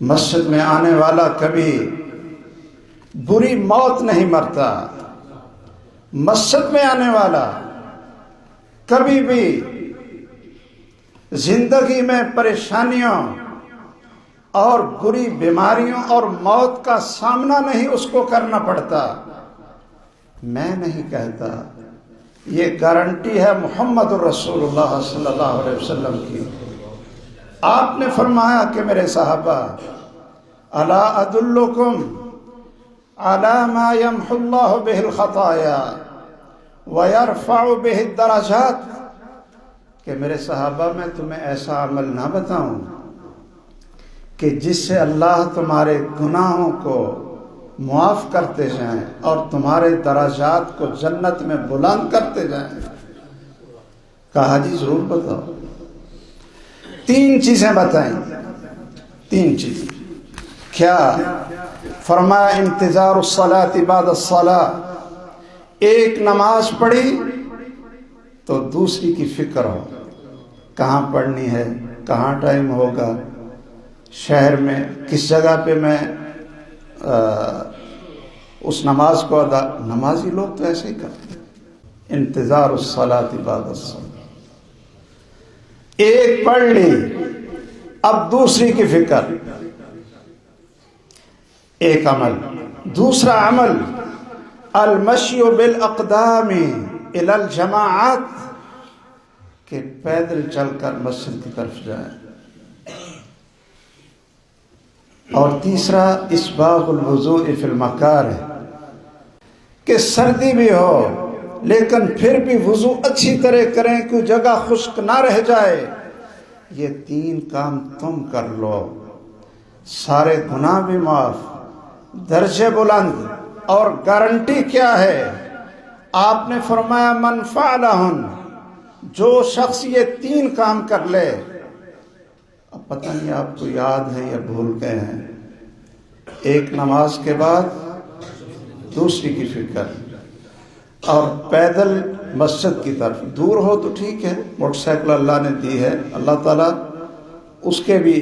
مسجد میں آنے والا کبھی بری موت نہیں مرتا۔ مسجد میں آنے والا کبھی بھی زندگی میں پریشانیوں اور بری بیماریوں اور موت کا سامنا نہیں اس کو کرنا پڑتا۔ میں نہیں کہتا، یہ گارنٹی ہے محمد الرسول اللہ صلی اللہ علیہ وسلم کی۔ آپ نے فرمایا کہ میرے صحابہ، الا ادلکم علی ما یمحو اللہ بہ الخطایا ویرفع بہ الدرجات، کہ میرے صحابہ میں تمہیں ایسا عمل نہ بتاؤں کہ جس سے اللہ تمہارے گناہوں کو معاف کرتے جائیں اور تمہارے درجات کو جنت میں بلند کرتے جائیں؟ کہا جی ضرور بتاؤ۔ 3 چیزیں بتائیں، 3 چیزیں۔ کیا؟ فرمایا انتظار الصلاة بعد الصلاة، ایک نماز پڑھی تو دوسری کی فکر ہو، کہاں پڑھنی ہے، کہاں ٹائم ہوگا، شہر میں کس جگہ پہ میں اس نماز کو ادا۔ نمازی لوگ تو ایسے ہی کرتے ہیں، انتظار الصلاة بعد الصلاة۔ ایک پڑھ لی، اب دوسری کی فکر، ایک عمل۔ دوسرا عمل المشی بالاقدام الی الجماعات، کہ پیدل چل کر مسجد کی طرف جائیں۔ اور تیسرا اسباغ الوضوء فی المکارہ، کہ سردی بھی ہو لیکن پھر بھی وضو اچھی طرح کریں، کوئی جگہ خشک نہ رہ جائے۔ یہ 3 کام تم کر لو، سارے گناہ بھی معاف، درجے بلند۔ اور گارنٹی کیا ہے؟ آپ نے فرمایا من فعلہن، جو شخص یہ 3 کام کر لے۔ اب پتہ نہیں آپ کو یاد ہے یا بھول گئے ہیں۔ ایک نماز کے بعد دوسری کی فکر، اور پیدل مسجد کی طرف۔ دور ہو تو ٹھیک ہے، موٹر سائیکل اللہ نے دی ہے، اللہ تعالیٰ اس کے بھی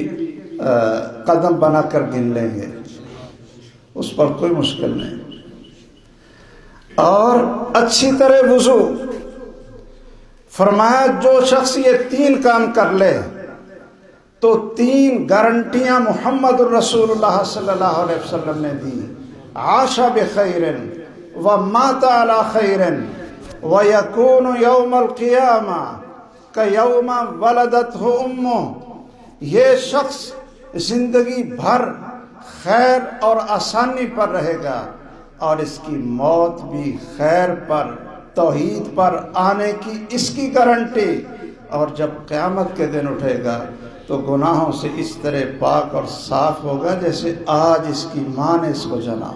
قدم بنا کر گن لیں گے، اس پر کوئی مشکل نہیں۔ اور اچھی طرح وضو، فرمایا جو شخص یہ 3 کام کر لے تو 3 گارنٹیاں محمد الرسول اللہ صلی اللہ علیہ وسلم نے دی۔ عاش بخیر ومات علی خیر ویکون یوم القیامہ کیوم ولدتہ امہ، یہ شخص زندگی بھر خیر اور آسانی پر رہے گا، اور اس کی موت بھی خیر پر، توحید پر آنے کی اس کی گارنٹی۔ اور جب قیامت کے دن اٹھے گا تو گناہوں سے اس طرح پاک اور صاف ہوگا جیسے آج اس کی ماں نے اس کو جنا۔